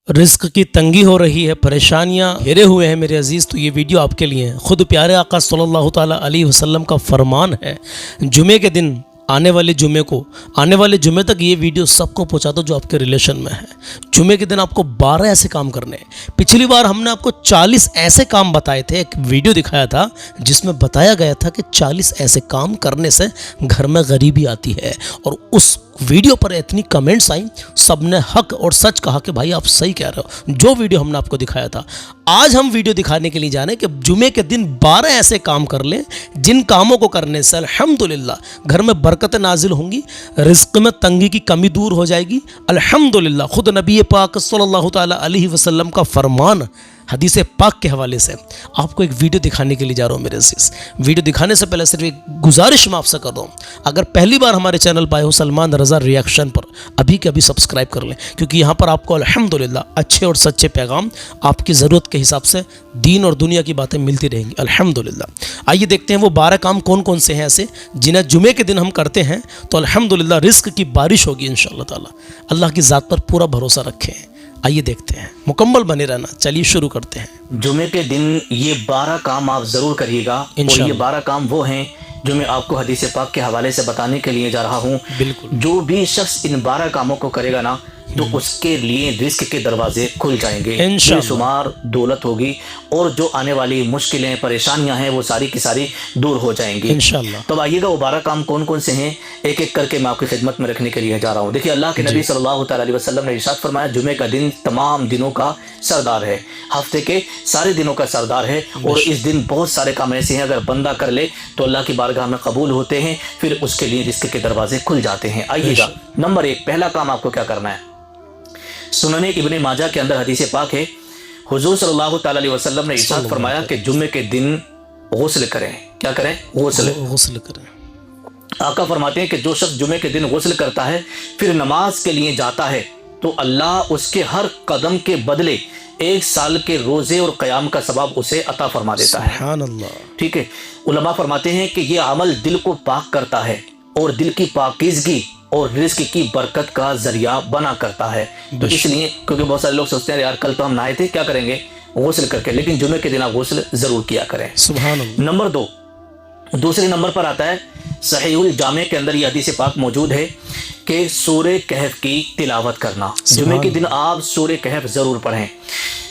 رزق کی تنگی ہو رہی ہے، پریشانیاں گھیرے ہوئے ہیں میرے عزیز، تو یہ ویڈیو آپ کے لیے ہیں۔ خود پیارے آقا صلی اللہ تعالیٰ علیہ وسلم کا فرمان ہے، جمعے کے دن آنے والے جمعے تک یہ ویڈیو سب کو پہنچا دو جو آپ کے ریلیشن میں ہے۔ جمعے کے دن آپ کو 12 ایسے کام کرنے ہیں۔ پچھلی بار ہم نے آپ کو 40 ایسے کام بتائے تھے، ایک ویڈیو دکھایا تھا جس میں بتایا گیا تھا کہ 40 ایسے کام کرنے سے گھر میں غریبی آتی ہے، اور اس ویڈیو پر اتنی کمنٹس آئیں، سب نے حق اور سچ کہا کہ بھائی آپ صحیح کہہ رہے ہو، جو ویڈیو ہم نے آپ کو دکھایا تھا۔ آج ہم ویڈیو دکھانے کے لیے جا رہے ہیں کہ جمعے کے دن 12 ایسے کام کر لیں جن کاموں کو کرنے سے الحمدللہ گھر میں برکتیں نازل ہوں گی، رزق میں تنگی کی کمی دور ہو جائے گی الحمدللہ۔ خود نبی پاک صلی اللہ تعالیٰ علیہ وسلم کا فرمان حدیث پاک کے حوالے سے آپ کو ایک ویڈیو دکھانے کے لیے جا رہا ہوں میرے عزیز۔ ویڈیو دکھانے سے پہلے صرف ایک گزارش میں آپ سے کر رہا ہوں، اگر پہلی بار ہمارے چینل پہ آئے ہو سلمان رضا ریاکشن پر ابھی کے ابھی سبسکرائب کر لیں، کیونکہ یہاں پر آپ کو الحمدللہ اچھے اور سچے پیغام آپ کی ضرورت کے حساب سے دین اور دنیا کی باتیں ملتی رہیں گی الحمدللہ۔ آئیے دیکھتے ہیں وہ 12 کام کون کون سے ہیں ایسے جنہیں جمعے کے دن ہم کرتے ہیں تو الحمدللہ رزق کی بارش ہوگی انشاءاللہ تعالی۔ اللہ کی ذات پر پورا بھروسہ رکھیں۔ آئیے دیکھتے ہیں، مکمل بنے رہنا۔ چلیے شروع کرتے ہیں۔ جمعے کے دن یہ 12 کام آپ ضرور کریے گا، اور یہ 12 کام وہ ہیں جو میں آپ کو حدیث پاک کے حوالے سے بتانے کے لیے جا رہا ہوں۔ بالکل، جو بھی شخص ان 12 کاموں کو کرے گا نا تو اس کے لیے رزق کے دروازے کھل جائیں گے، انشاءاللہ بے شمار دولت ہوگی، اور جو آنے والی مشکلیں پریشانیاں ہیں وہ ساری کی ساری دور ہو جائیں گی انشاءاللہ۔ تو آئیے گا وہ 12 کام کون کون سے ہیں ایک ایک کر کے میں آپ کی خدمت میں رکھنے کے لیے جا رہا ہوں۔ دیکھیے اللہ کے نبی صلی اللہ تعالیٰ علیہ وسلم نے ارشاد فرمایا جمعے کا دن تمام دنوں کا سردار ہے، ہفتے کے سارے دنوں کا سردار ہے، اور اس دن بہت سارے کام ایسے ہیں اگر بندہ کر لے تو اللہ کی بارگاہ میں قبول ہوتے ہیں، پھر اس کے لیے رزق کے دروازے کھل جاتے ہیں۔ آئیے گا نمبر 1، پہلا کام آپ کو کیا کرنا ہے۔ سنن ابن ماجہ کے اندر حدیث پاک ہے، حضور صلی اللہ تعالیٰ علیہ وسلم نے ارشاد فرمایا کہ جمعے کے دن غسل کریں۔ کیا کریں؟ غسل کریں۔ آقا فرماتے ہیں کہ جو شخص جمعے کے دن غسل کرتا ہے پھر نماز کے لیے جاتا ہے تو اللہ اس کے ہر قدم کے بدلے 1 سال کے روزے اور قیام کا ثواب اسے عطا فرما دیتا ہے۔ سبحان اللہ۔ ٹھیک ہے، علماء فرماتے ہیں کہ یہ عمل دل کو پاک کرتا ہے اور دل کی پاکیزگی اور رزق کی برکت کا ذریعہ بنا کرتا ہے۔ تو اس لیے کیونکہ بہت سارے لوگ سوچتے ہیں یار کل تو ہم نہائے تھے، کیا کریں گے؟ غسل کر کے، لیکن جمعے کے دن آپ غسل ضرور کیا کریں۔ سبحان اللہ۔ نمبر 2، دوسرے نمبر پر آتا ہے صحیح الجامع کے اندر یہ حدیث پاک موجود ہے کہ سورہ کہف کی تلاوت کرنا۔ جمعے کے دن آپ سورہ کہف ضرور پڑھیں۔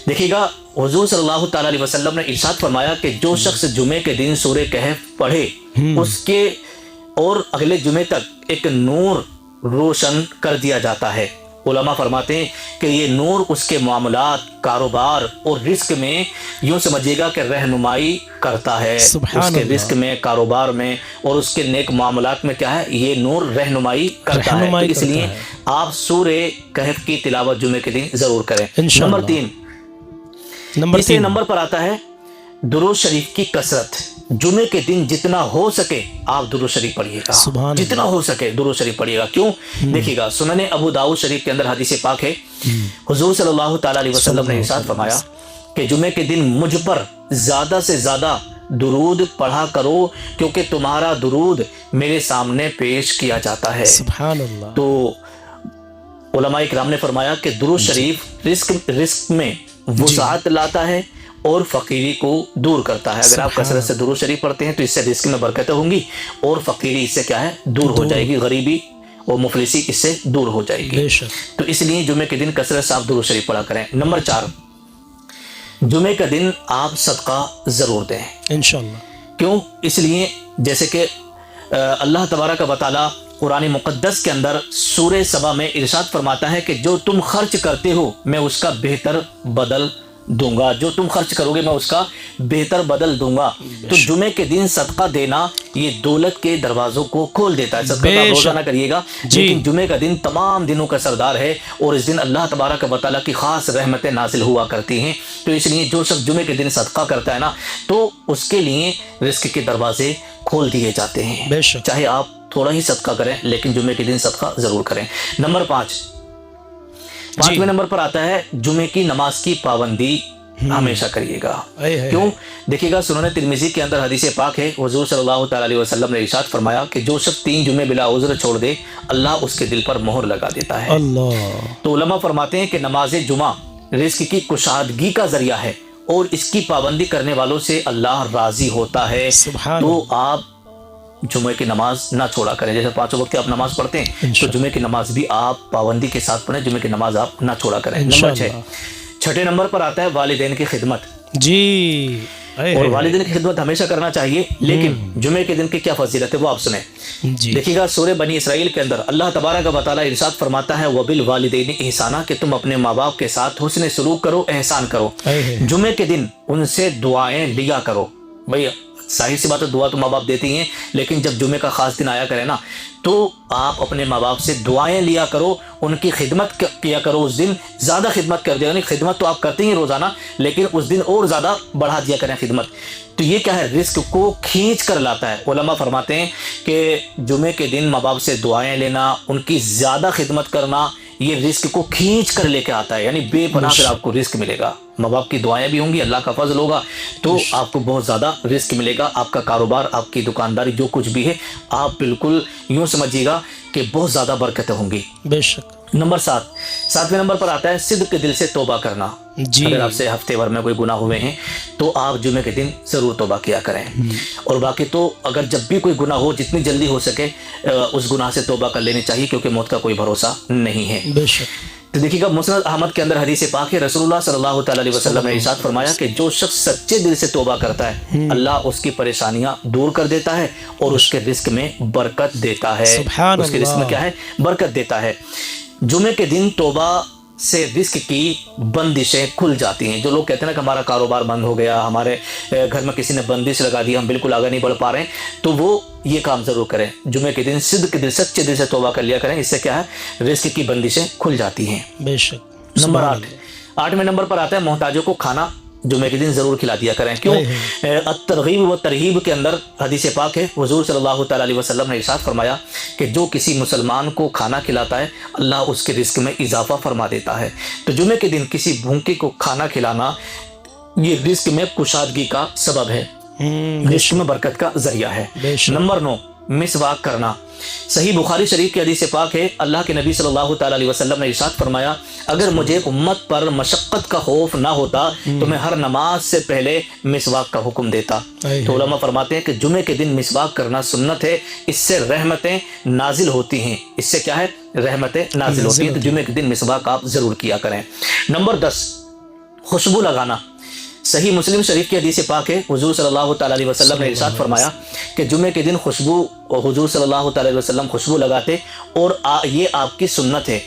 دیکھیے گا حضور صلی اللہ تعالیٰ علیہ وسلم نے ارشاد فرمایا کہ جو شخص جمعے کے دن سورہ کہف پڑھے اس کے اور اگلے جمعے تک ایک نور روشن کر دیا جاتا ہے۔ علماء فرماتے ہیں کہ یہ نور اس کے معاملات، کاروبار اور رزق میں یوں سمجھیے گا کہ رہنمائی کرتا ہے۔ اس کے رزق میں، کاروبار میں اور اس کے نیک معاملات میں کیا ہے؟ یہ نور رہنمائی کرتا ہے۔ تو اس لیے آپ سورہ کہف کی تلاوت جمعے کے دن ضرور کریں۔ نمبر 3، تیسرے نمبر پر آتا ہے درود شریف کی کثرت۔ جمعے کے دن جتنا ہو سکے آپ درود شریف پڑھیے گا، جتنا ہو سکے درود شریف پڑھیے گا۔ کیوں؟ دیکھیے گا سنن ابو داؤد شریف کے اندر حدیث پاک ہے، حضور صلی اللہ تعالیٰ علیہ وسلم نے ارشاد فرمایا کہ جمعے کے دن مجھ پر زیادہ سے زیادہ درود پڑھا کرو کیونکہ تمہارا درود میرے سامنے پیش کیا جاتا ہے۔ سبحان اللہ۔ تو علماء اکرام نے فرمایا کہ درود شریف رزق میں وسعت لاتا ہے اور فقیری کو دور کرتا ہے۔ اگر آپ کثرت سے درود شریف پڑھتے ہیں تو اس سے رزق میں برکتیں ہوں گی اور فقیری اس سے کیا ہے؟ دور ہو جائے گی، غریبی اور مفلسی اس سے دور ہو جائے گی۔ تو اس لیے جمعے کے دن کثرت سے آپ درود شریف پڑھا کریں۔ نمبر 4، جمعے کا دن آپ صدقہ ضرور دیں انشاءاللہ۔ کیوں؟ اس لیے جیسے کہ اللہ تبارک و تعالیٰ قرآن مقدس کے اندر سورہ سبا میں ارشاد فرماتا ہے کہ جو تم خرچ کرتے ہو میں اس کا بہتر بدل دوں گا، جو تم خرچ کرو گے میں اس کا بہتر بدل دوں گا۔ تو جمعے کے دن صدقہ دینا یہ دولت کے دروازوں کو کھول دیتا ہے۔ صدقہ آپ روزانہ کریے گا، لیکن جمعے کا دن تمام دنوں کا سردار ہے اور اس دن اللہ تبارک و تعالیٰ کی خاص رحمتیں نازل ہوا کرتی ہیں۔ تو اس لیے جو شخص جمعے کے دن صدقہ کرتا ہے نا تو اس کے لیے رزق کے دروازے کھول دیے جاتے ہیں، چاہے آپ تھوڑا ہی صدقہ کریں لیکن جمعے کے دن صدقہ ضرور کریں۔ نمبر 5، نمبر پر آتا ہے جمعے کی نماز کی پابندی ہمیشہ کریے گا۔ کیوں؟ دیکھیے گا سنن ترمذی کے اندر حدیث پاک ہے، حضور صلی اللہ تعالیٰ علیہ وسلم نے ارشاد فرمایا کہ جو شخص 3 جمعے بلا عذر چھوڑ دے اللہ اس کے دل پر مہر لگا دیتا ہے۔ تو علماء فرماتے ہیں کہ نماز جمعہ رزق کی کشادگی کا ذریعہ ہے اور اس کی پابندی کرنے والوں سے اللہ راضی ہوتا ہے۔ سبحان تو آپ جمعے کی نماز نہ چھوڑا کریں، جیسے 5 وقت آپ نماز پڑھتے ہیں تو جمعے کی نماز بھی آپ پابندی کے ساتھ پڑھیں، جمعے کی نماز آپ نہ چھوڑا کریں۔ نمبر 6، چھٹے نمبر پر آتا ہے والدین کی خدمت۔ جی، اور والدین کی خدمت ہمیشہ کرنا چاہیے، لیکن جمعے کے دن کی کیا فضیلت ہے وہ آپ سنیں۔ جی، دیکھیے گا سورہ بنی اسرائیل کے اندر اللہ تبارک و تعالیٰ ارشاد فرماتا ہے وَبِالْوَالِدَيْنِ احسانًا، کہ تم اپنے ماں باپ کے ساتھ حسن سلوک کرو، احسان کرو، جمعے کے دن ان سے دعائیں لیا کرو۔ بھئی ظاہر سی بات ہے، دعا تو ماں باپ دیتی ہیں، لیکن جب جمعے کا خاص دن آیا کرے نا تو آپ اپنے ماں باپ سے دعائیں لیا کرو، ان کی خدمت کیا کرو، اس دن زیادہ خدمت کر دیا، یعنی خدمت تو آپ کرتے ہی روزانہ، لیکن اس دن اور زیادہ بڑھا دیا کریں خدمت۔ تو یہ کیا ہے؟ رزق کو کھینچ کر لاتا ہے۔ علماء فرماتے ہیں کہ جمعے کے دن ماں باپ سے دعائیں لینا، ان کی زیادہ خدمت کرنا، یہ رزق کو کھینچ کر لے کے آتا ہے، یعنی بے پناہ پھر آپ کو رزق ملے گا۔ ماں باپ کی دعائیں بھی ہوں گی، اللہ کا فضل ہوگا تو آپ کو بہت زیادہ رزق ملے گا۔ آپ کا کاروبار، آپ کی دکانداری، جو کچھ بھی ہے، آپ بالکل یوں سمجھیے گا کہ بہت زیادہ برکتیں ہوں گی۔ بے شک۔ نمبر 7، 7ویں نمبر پر آتا ہے صدق کے دل سے توبہ کرنا۔ جی، اگر آپ سے ہفتے بھر میں کوئی گناہ ہوئے ہیں تو آپ جمعے کے دن ضرور توبہ کیا کریں، اور باقی تو اگر جب بھی کوئی گناہ ہو جتنی جلدی ہو سکے اس گناہ سے توبہ کر لینی چاہیے، کیونکہ موت کا کوئی بھروسہ نہیں ہے۔ بے شک۔ تو دیکھیے گا مسند احمد کے اندر حدیث پاک ہے، رسول اللہ صلی اللہ تعالیٰ علیہ وسلم نے ارشاد فرمایا کہ جو شخص سچے دل سے توبہ کرتا ہے اللہ اس کی پریشانیاں دور کر دیتا ہے اور اس کے رزق میں برکت دیتا ہے۔ سبحان اس کے رزق میں کیا ہے؟ برکت دیتا ہے۔ جمعے کے دن توبہ سے رزق کی بندشیں کھل جاتی ہیں۔ جو لوگ کہتے ہیں نا کہ ہمارا کاروبار بند ہو گیا، ہمارے گھر میں کسی نے بندش لگا دی، ہم بالکل آگے نہیں بڑھ پا رہے ہیں، تو وہ یہ کام ضرور کریں، جمعے کے دن صدق کے دل، سچے دل سے توبہ کر لیا کریں، اس سے کیا ہے؟ رزق کی بندشیں کھل جاتی ہیں۔ بے شک۔ نمبر 8، 8ویں نمبر پر آتا ہے محتاجوں کو کھانا جمعے کے دن ضرور کھلا دیا کریں۔ کیوں؟ الترغیب و ترہیب کے اندر حدیث پاک ہے، حضور صلی اللہ تعالیٰ علیہ وسلم نے ارشاد فرمایا کہ جو کسی مسلمان کو کھانا کھلاتا ہے اللہ اس کے رزق میں اضافہ فرما دیتا ہے۔ تو جمعے کے دن کسی بھوکے کو کھانا کھلانا یہ رزق میں کشادگی کا سبب ہے، رزق میں برکت کا ذریعہ ہے۔ نمبر 9، مسواک کرنا۔ صحیح بخاری شریف کی حدیث پاک ہے، اللہ کے نبی صلی اللہ تعالیٰ علیہ وسلم نے ارشاد فرمایا اگر مجھے امت پر مشقت کا خوف نہ ہوتا تو میں ہر نماز سے پہلے مسواک کا حکم دیتا۔ تو علماء فرماتے ہیں کہ جمعے کے دن مسواک کرنا سنت ہے، اس سے رحمتیں نازل ہوتی ہیں، اس سے کیا ہے؟ رحمتیں نازل ہوتی ہیں۔ تو جمعے کے دن مسواک آپ ضرور کیا کریں۔ نمبر 10، خوشبو لگانا۔ صحیح مسلم شریف کی حدیث پاک ہے، حضور صلی اللہ تعالیٰ علیہ وسلم نے ارشاد فرمایا کہ جمعے کے دن حضور صلی اللہ تعالیٰ علیہ وسلم خوشبو لگاتے، اور یہ آپ کی سنت ہے۔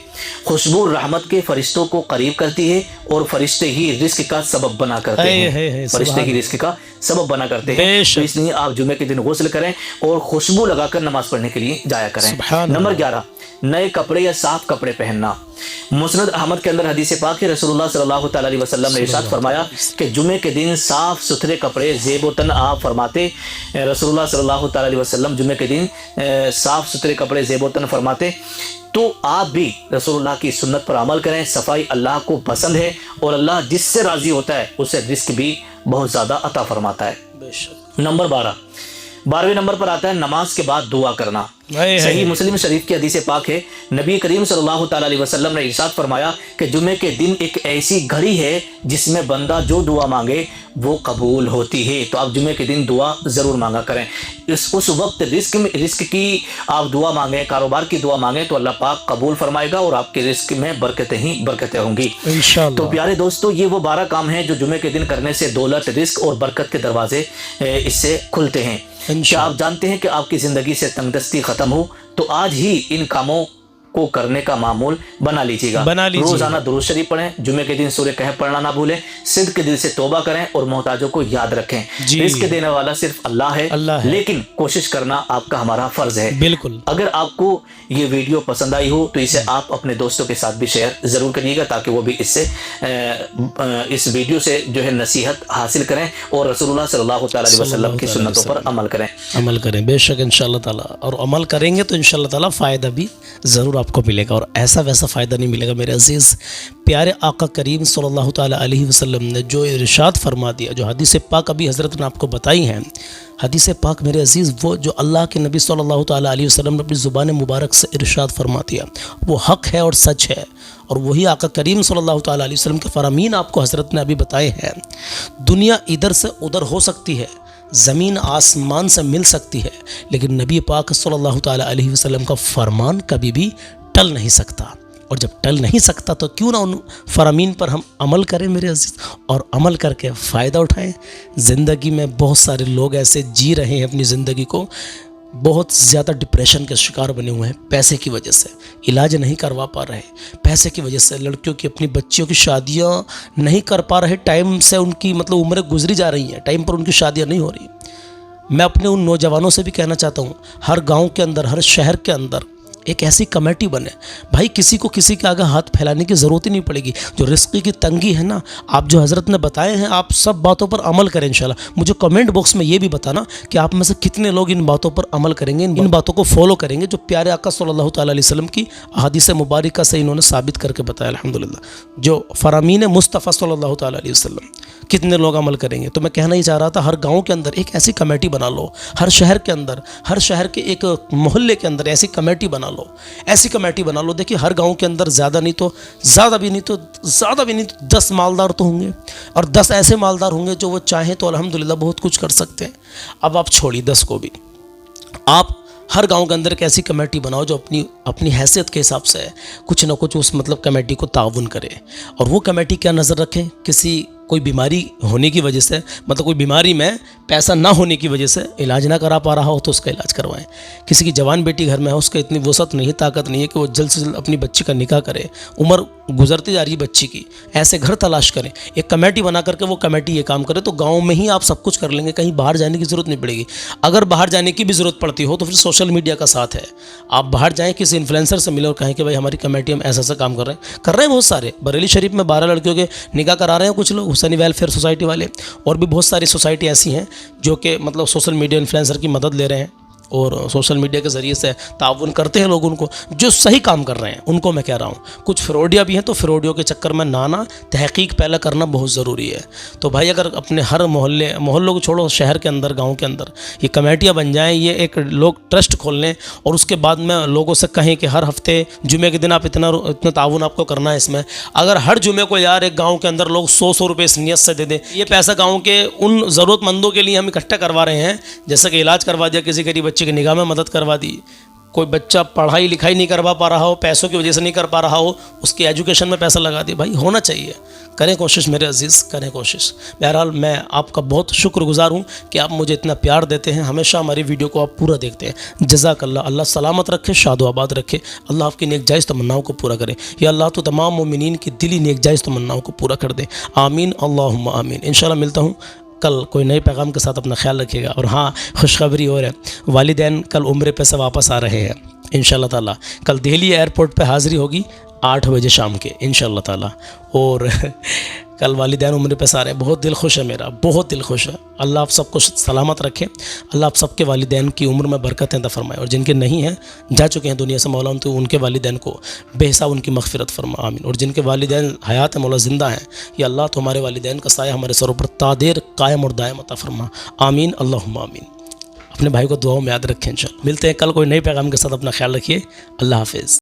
خوشبو رحمت کے فرشتوں کو قریب کرتی ہے اور فرشتے ہی رزق کا سبب بنا کرتے ہیں، فرشتے ہی رزق کا سبب بنا کرتے ہیں۔ تو اس لیے آپ جمعے کے دن غسل کریں اور خوشبو لگا کر نماز پڑھنے کے لیے جایا کریں۔ نمبر 11، نئے کپڑے یا صاف کپڑے پہننا۔ مسند احمد کے اندر حدیث پاک ہے، رسول اللہ صلی اللہ تعالیٰ علیہ وسلم نے ارشاد فرمایا کہ جمعے کے دن صاف ستھرے کپڑے زیب و تن آپ فرماتے۔ رسول اللہ صلی اللہ تعالیٰ علیہ وسلم جمعے کے دن صاف ستھرے کپڑے زیب و تن فرماتے، تو آپ بھی رسول اللہ کی سنت پر عمل کریں۔ صفائی اللہ کو پسند ہے اور اللہ جس سے راضی ہوتا ہے اسے رزق بھی بہت زیادہ عطا فرماتا ہے۔ نمبر 12، 12ویں نمبر پر آتا ہے نماز کے بعد دعا کرنا۔ صحیح مسلم شریف کی حدیث پاک ہے، نبی کریم صلی اللہ تعالیٰ علیہ وسلم نے ارشاد فرمایا کہ جمعے کے دن ایک ایسی گھڑی ہے جس میں بندہ جو دعا مانگے وہ قبول ہوتی ہے۔ تو آپ جمعے کے دن دعا ضرور مانگا کریں۔ اس وقت رزق کی آپ دعا مانگیں، کاروبار کی دعا مانگیں تو اللہ پاک قبول فرمائے گا اور آپ کے رزق میں برکتیں ہی برکتیں ہوں گی انشاءاللہ۔ تو پیارے دوستو، یہ وہ 12 کام ہیں جو جمعے کے دن کرنے سے دولت، رزق اور برکت کے دروازے اس سے کھلتے ہیں۔ کیا آپ جانتے ہیں کہ آپ کی زندگی سے تنگ دستی ختم ہو تو آج ہی ان کاموں کو کرنے کا معمول بنا لیجیے گا۔ روزانہ درود شریف پڑھیں، جمعے کے دن سورہ کہف پڑھنا نہ بھولیں، صدق کے دل سے توبہ کریں اور محتاجوں کو یاد رکھیں۔ رزق دینے والا صرف اللہ ہے، لیکن کوشش کرنا آپ کا ہمارا فرض ہے۔ بالکل۔ اگر آپ کو یہ ویڈیو پسند آئی ہو تو اسے آپ اپنے دوستوں کے ساتھ بھی شیئر ضرور کریے گا تاکہ وہ بھی اس ویڈیو سے جو ہے نصیحت حاصل کریں اور رسول اللہ صلی اللہ تعالیٰ علیہ وسلم کی سنتوں پر عمل کریں۔ بے شک انشاءاللہ تعالیٰ، اور عمل کریں گے تو انشاءاللہ تعالیٰ فائدہ بھی ضرور آپ آپ کو ملے گا اور ایسا ویسا فائدہ نہیں ملے گا میرے عزیز۔ پیارے آقا کریم صلی اللہ تعالیٰ علیہ وسلم نے جو ارشاد فرما دیا، جو حدیث پاک ابھی حضرت نے آپ کو بتائی ہیں، حدیث پاک میرے عزیز وہ جو اللہ کے نبی صلی اللہ تعالیٰ علیہ وسلم نے اپنی زبان مبارک سے ارشاد فرما دیا، وہ حق ہے اور سچ ہے، اور وہی آقا کریم صلی اللہ تعالیٰ علیہ وسلم کے فرامین آپ کو حضرت نے ابھی بتائے ہیں۔ دنیا ادھر سے ادھر ہو سکتی ہے، زمین آسمان سے مل سکتی ہے، لیکن نبی پاک صلی اللہ تعالیٰ علیہ وسلم کا فرمان کبھی بھی ٹل نہیں سکتا، اور جب ٹل نہیں سکتا تو کیوں نہ ان فرامین پر ہم عمل کریں میرے عزیز، اور عمل کر کے فائدہ اٹھائیں۔ زندگی میں بہت سارے لوگ ایسے جی رہے ہیں اپنی زندگی کو، بہت زیادہ ڈپریشن کے شکار بنے ہوئے ہیں پیسے کی وجہ سے، علاج نہیں کروا پا رہے، پیسے کی وجہ سے لڑکیوں کی اپنی بچیوں کی شادیاں نہیں کر پا رہے، ٹائم سے ان کی عمریں گزری جا رہی ہیں، ٹائم پر ان کی شادیاں نہیں ہو رہی۔ میں اپنے ان نوجوانوں سے بھی کہنا چاہتا ہوں، ہر گاؤں کے اندر، ہر شہر کے اندر ایک ایسی کمیٹی بنے، بھائی کسی کو کسی کے آگے ہاتھ پھیلانے کی ضرورت ہی نہیں پڑے گی۔ جو رزق کی تنگی ہے نا، آپ جو حضرت نے بتائے ہیں، آپ سب باتوں پر عمل کریں انشاءاللہ۔ مجھے کمنٹ باکس میں یہ بھی بتانا کہ آپ میں سے کتنے لوگ ان باتوں پر عمل کریں گے، ان باتوں کو فالو کریں گے جو پیارے آقا صلی اللہ تعالیٰ علیہ وسلم کی احادیث مبارکہ سے انہوں نے ثابت کر کے بتایا الحمدللہ، جو فرامین مصطفیٰ صلی اللہ تعالیٰ علیہ وسلم، کتنے لوگ عمل کریں گے۔ تو میں کہنا ہی چاہ رہا تھا، ہر گاؤں کے اندر ایک ایسی کمیٹی بنا لو، ہر شہر کے اندر، ہر شہر کے ایک محلے کے اندر ایسی کمیٹی بنا لو، ایسی کمیٹی بنا لو۔ دیکھیے ہر گاؤں کے اندر زیادہ بھی نہیں تو 10 مالدار تو ہوں گے، اور 10 ایسے مالدار ہوں گے جو وہ چاہیں تو الحمدللہ بہت کچھ کر سکتے ہیں۔ اب آپ چھوڑی 10 کو بھی، آپ ہر گاؤں کے اندر ایک ایسی کمیٹی بناؤ جو اپنی حیثیت کے حساب سے کچھ نہ کچھ اس کمیٹی کو تعاون کرے، اور وہ کمیٹی کیا نظر رکھے، کوئی بیماری ہونے کی وجہ سے، کوئی بیماری میں پیسہ نہ ہونے کی وجہ سے علاج نہ کرا پا رہا ہو تو اس کا علاج کروائیں۔ کسی کی جوان بیٹی گھر میں ہے، اس کا اتنی وسعت نہیں، طاقت نہیں ہے کہ وہ جلد سے جلد اپنی بچی کا نکاح کرے، عمر گزرتی جا رہی ہے بچی کی، ایسے گھر تلاش کریں، ایک کمیٹی بنا کر کے وہ کمیٹی یہ کام کرے تو گاؤں میں ہی آپ سب کچھ کر لیں گے، کہیں باہر جانے کی ضرورت نہیں پڑے گی۔ اگر باہر جانے کی بھی ضرورت پڑتی ہو تو پھر سوشل میڈیا کا ساتھ ہے، آپ باہر جائیں، کسی انفلوئنسر سے ملیں اور کہیں کہ بھائی ہماری کمیٹی ہم ایسا کام کر رہے ہیں بہت سارے۔ بریلی شریف میں 12 لڑکیوں کے نکاح کرا رہے ہیں کچھ لوگ، حسینی ویلفیئر سوسائٹی والے، اور بھی بہت ساری سوسائٹی ایسی ہیں جو کہ سوشل میڈیا انفلوئنسر کی مدد لے رہے ہیں اور سوشل میڈیا کے ذریعے سے تعاون کرتے ہیں لوگ، ان کو جو صحیح کام کر رہے ہیں ان کو میں کہہ رہا ہوں۔ کچھ فروڈیا بھی ہیں، تو فروڈیوں کے چکر میں نہ آنا، تحقیق پہلے کرنا بہت ضروری ہے۔ تو بھائی اگر اپنے ہر محلوں کو چھوڑو، شہر کے اندر، گاؤں کے اندر یہ کمیٹیاں بن جائیں، یہ ایک لوگ ٹرسٹ کھول لیں، اور اس کے بعد میں لوگوں سے کہیں کہ ہر ہفتے جمعے کے دن آپ اتنا تعاون آپ کو کرنا ہے۔ اس میں اگر ہر جمعے کو یار ایک گاؤں کے اندر لوگ 100 روپے اس نیت سے دے دیں، یہ پیسہ گاؤں کے ان ضرورت مندوں کے لیے ہم اکٹھا کروا رہے ہیں، جیسے کہ علاج کروا دیا کسی غریب بچے کی نگاہ میں مدد کروا دی، کوئی بچہ پڑھائی لکھائی نہیں کروا پا رہا ہو، پیسوں کی وجہ سے نہیں کر پا رہا ہو، اس کی ایجوکیشن میں پیسہ لگا دیا۔ بھائی ہونا چاہیے، کریں کوشش میرے عزیز، کریں کوشش۔ بہرحال میں آپ کا بہت شکر گزار ہوں کہ آپ مجھے اتنا پیار دیتے ہیں، ہمیشہ ہماری ویڈیو کو آپ پورا دیکھتے ہیں۔ جزاک اللہ، اللہ سلامت رکھے، شاد و آباد رکھے، اللہ آپ کی نیک جائز تمناؤں کو پورا کرے، یا اللہ تو تمام مومنین کی دلی نیک جائز تمناؤں کو پورا کر دے، آمین اللہم آمین۔ انشاءاللہ ملتا ہوں کل کوئی نئے پیغام کے ساتھ، اپنا خیال رکھیے گا۔ اور ہاں، خوشخبری اور ہے، والدین کل عمرے پہ سے واپس آ رہے ہیں انشاءاللہ تعالیٰ۔ کل دہلی ایئرپورٹ پہ حاضری ہوگی 8 بجے شام کے انشاءاللہ تعالیٰ، اور کل والدین عمرے پہ سے آ رہے ہیں۔ بہت دل خوش ہے میرا، بہت دل خوش ہے۔ اللہ آپ سب کو سلامت رکھے، اللہ آپ سب کے والدین کی عمر میں برکتیں عطا فرمائے، اور جن کے نہیں ہیں، جا چکے ہیں دنیا سے مولا، تو ان کے والدین کو بے حساب ان کی مغفرت فرما، آمین۔ اور جن کے والدین حیات مولا زندہ ہیں، یا اللہ تو ہمارے والدین کا سایہ ہمارے سروں پر تادیر قائم اور دائم عطا فرما، آمین اللہم آمین۔ اپنے بھائی کو دعاؤں میں یاد رکھیں انشاءاللہ۔ ملتے ہیں کل کوئی نئے پیغام کے ساتھ، اپنا خیال رکھیے، اللہ حافظ۔